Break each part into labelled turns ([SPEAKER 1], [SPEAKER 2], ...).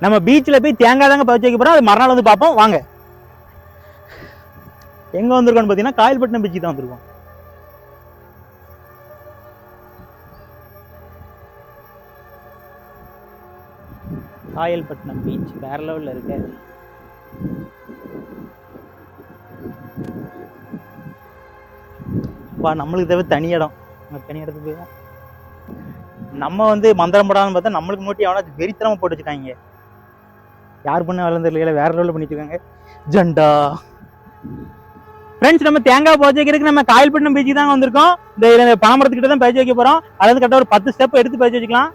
[SPEAKER 1] நம்ம பீச்ல போய் தேங்காய் தாங்க பறிச்சு வைக்க போறோம். அது மறுநாள் வந்து பார்ப்போம் வாங்க. எங்க வந்திருக்கோம்னு பாத்தீங்கன்னா காயல்பட்டினம் பீச்சுக்கு தான் வந்திருக்கோம். காயல்பட்டினம் பீச் வேற லெவல்ல இருக்கு. நம்மளுக்கு தேவை தனி இடம். தனி இடத்துக்கு போய் நம்ம வந்து மந்திரம் போடான்னு பார்த்தா நம்மளுக்கு நோட்டி எவனா வெறித்தனமா போட்டு வச்சுக்காங்க. யார் பண்ண வேலை தெரியல, வேற லெவலில் பண்ணிட்டு இருக்காங்க. ஜண்டா ஃப்ரெண்ட்ஸ், நம்ம தேங்காய் பறிச்சு வைக்கிறதுக்கு நம்ம காயல்பட்டினம் பீச்சுக்கு தான் வந்திருக்கோம். இந்த பனைமரத்துக்கிட்ட தான் பறிச்சு வைக்க போறோம். அதாவது கரெக்டாக ஒரு 10 ஸ்டெப் எடுத்து பறிச்சு வச்சுக்கலாம்.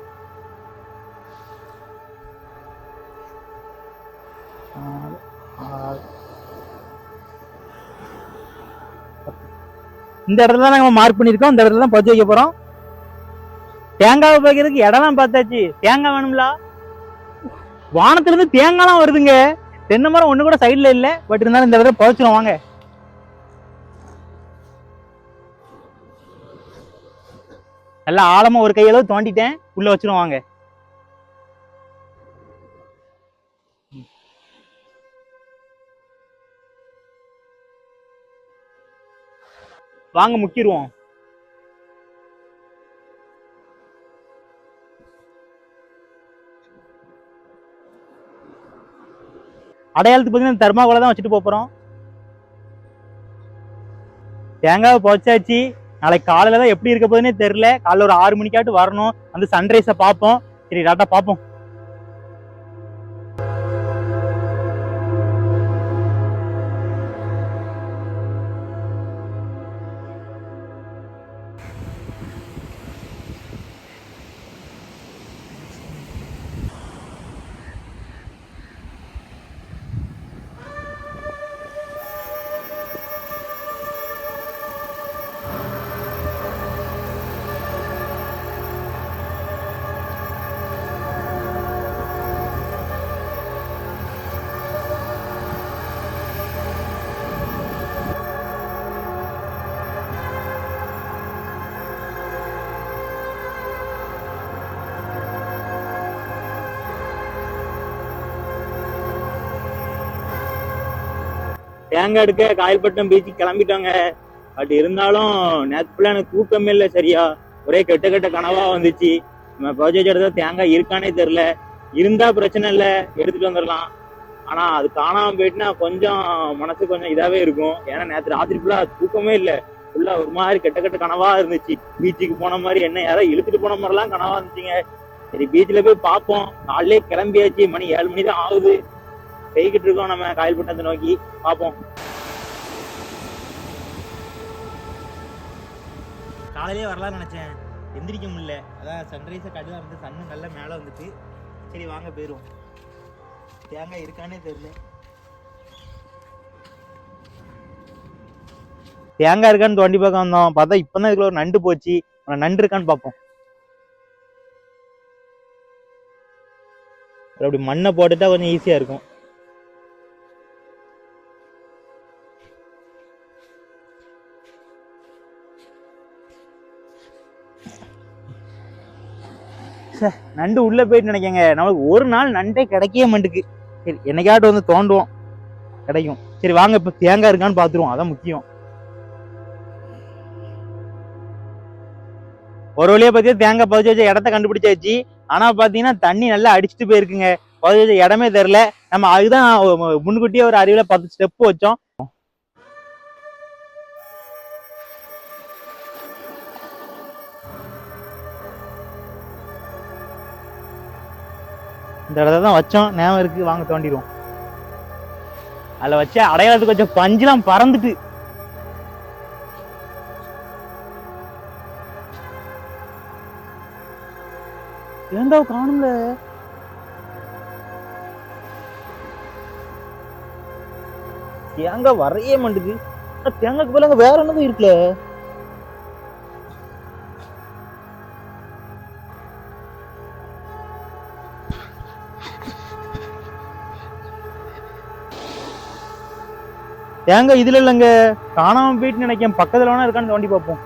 [SPEAKER 1] இந்த இடத்துல தான் நம்ம மார்க் பண்ணிருக்கோம். இந்த இடத்துல தான் பறிச்சு வைக்க போறோம். தேங்காய் வைக்கிறதுக்கு இடம்லாம் பார்த்தாச்சு. தேங்காய் வேணும்ல, வானத்துல இருந்து தேங்காய்லாம் வருதுங்க. தென்னை மரம் ஒண்ணு கூட சைட்ல இல்ல. பட் இருந்தாலும் இந்த இடத்துல பறிச்சிடும் வாங்க. நல்லா ஆழமா ஒரு கையளவு தோண்டிட்டேன், உள்ள வச்சிரும் வாங்க. வாங்க முக்கிடுவோம். அடையாளத்துக்கு பார்த்தீங்கன்னா தர்மாகோலை தான் வச்சுட்டு போறோம். தேங்காவை பறிச்சாச்சு. நாளைக்கு காலையில தான் எப்படி இருக்க போதுன்னே தெரியல. காலைல ஒரு 6 மணிக்காட்டு வரணும். அந்த சன்ரைஸை பார்ப்போம். சரி டாட்டா பார்ப்போம். தேங்காய் எடுக்க காயல்பட்டினம் பீச்சுக்கு கிளம்பிட்டாங்க. பட் இருந்தாலும் நேரத்துல எனக்கு தூக்கமே இல்லை சரியா. ஒரே கெட்ட கெட்ட கனவா வந்துச்சு. நம்ம ப்ராஜெக்ட் எடுத்தா தேங்காய் இருக்கானே தெரியல. இருந்தா பிரச்சனை இல்லை, எடுத்துட்டு வந்துடலாம். ஆனா அது காணாம போயிட்டுனா கொஞ்சம் மனசு கொஞ்சம் இதாவே இருக்கும். ஏன்னா நேற்று ராத்திரி ஃபுல்லா தூக்கமே இல்லை. ஃபுல்லா ஒரு மாதிரி கெட்ட கெட்ட கனவா இருந்துச்சு. பீச்சுக்கு போன மாதிரி என்ன யாராவது இழுத்துட்டு போன மாதிரிலாம் கனவா இருந்துச்சுங்க. சரி பீச்சில் போய் பார்ப்போம். காலையிலே கிளம்பியாச்சு. மணி 7 மணி தான் ஆகுது. போய்கிட்டு இருக்கோம் நம்ம காயல்பட்டினத்தை நோக்கி. பார்ப்போம். காலையிலே வரலாம்னு நினைச்சேன், எந்திரிக்க முடியல. அதான் சன்ரைஸை கடுதா இருந்து சன்னு நல்ல மேலே வந்துட்டு. சரி வாங்க போயிடுவோம். தேங்காய் இருக்கானே தெரியல. தேங்காய் இருக்கான்னு தோண்டி பார்க்க வந்தோம். பார்த்தா இப்பதான் இதுக்குள்ள ஒரு நண்டு போச்சு. நண்டு இருக்கான்னு பார்ப்போம். அப்படி மண்ணை போட்டுட்டா கொஞ்சம் ஈஸியா இருக்கும். நண்டு உள்ள போயிட்டு நினைக்கங்க. நம்மளுக்கு ஒரு நாள் நண்டே கிடைக்கவே மாட்டுக்கு. சரி என்னைக்காட்டு வந்து தோண்டுவோம், கிடைக்கும். சரி வாங்க இப்ப தேங்காய் இருக்கான்னு பாத்துருவோம். அதான் முக்கியம். ஒரு வழியா பாத்தீங்கன்னா தேங்காய் பதிச்சு வச்ச இடத்த கண்டுபிடிச்சாச்சு. ஆனா பாத்தீங்கன்னா தண்ணி நல்லா அடிச்சுட்டு போயிருக்குங்க. பதிச்சு வச்ச இடமே தெரியல. நம்ம அதுதான் முன்கூட்டியே ஒரு அறிவுல 10 ஸ்டெப் வச்சோம். இந்த இடத்துல தான் வச்சோம், ஞாபகம் இருக்கு. வாங்க தோண்டிடுவோம். அதுல வச்ச அடையாளத்துக்கு கொஞ்சம் பஞ்செல்லாம் பறந்துட்டு. ஏண்டா காணும்ல. தேங்காய் வரையே மாட்டுது. தேங்காய்க்கு போல வேற என்னதும் இருக்குல்ல. தேங்காய் இதுல இல்லைங்க, காணாம போயிட்டு நினைக்கிறேன். பக்கத்துல வேணா இருக்கான்னு தோண்டி பார்ப்போம்.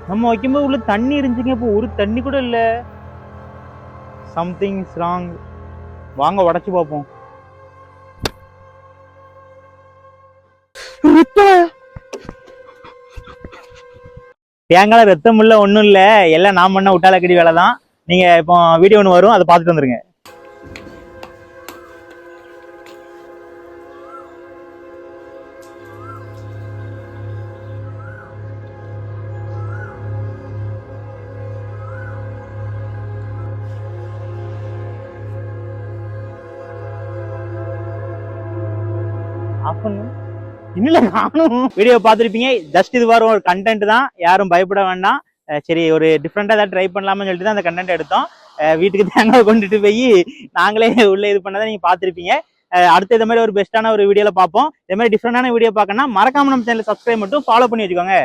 [SPEAKER 1] நம்ம வைக்கும்போது உள்ள தண்ணி இருந்துச்சுங்க, இப்போ ஒரு தண்ணி கூட இல்ல. Something is wrong. வாங்க உடைச்சு பார்ப்போம். தேங்காய் ரத்தம் இல்ல, ஒண்ணும் இல்ல, எல்லாம் நான் பண்ண விட்டாலக்கடி வேலை தான். நீங்க இப்போ வீடியோ ஒன்று வரும், அதை பார்த்துட்டு வந்துருங்க. இன்னும் காணும். வீடியோ பார்த்துருப்பீங்க. ஜஸ்ட் இது வரும் ஒரு கண்டென்ட் தான், யாரும் பயப்பட வேண்டாம். சரி, ஒரு டிஃப்ரெண்டா ஏதாவது ட்ரை பண்ணலாம்னு சொல்லிட்டு தான் அந்த கண்டென்ட் எடுத்தோம். வீட்டுக்கு தேங்காய் கொண்டுட்டு போய் நாங்களே உள்ள இது பண்ணதை நீங்க பார்த்துருப்பீங்க. அடுத்த இந்த மாதிரி ஒரு பெஸ்ட்டான ஒரு வீடியோல பார்ப்போம். இதே மாதிரி டிஃப்ரெண்டான வீடியோ பார்க்கணும்னா மறக்காம நம்ம சேனல் சப்ஸ்கிரைப் மட்டும் ஃபாலோ பண்ணி வச்சுக்கோங்க.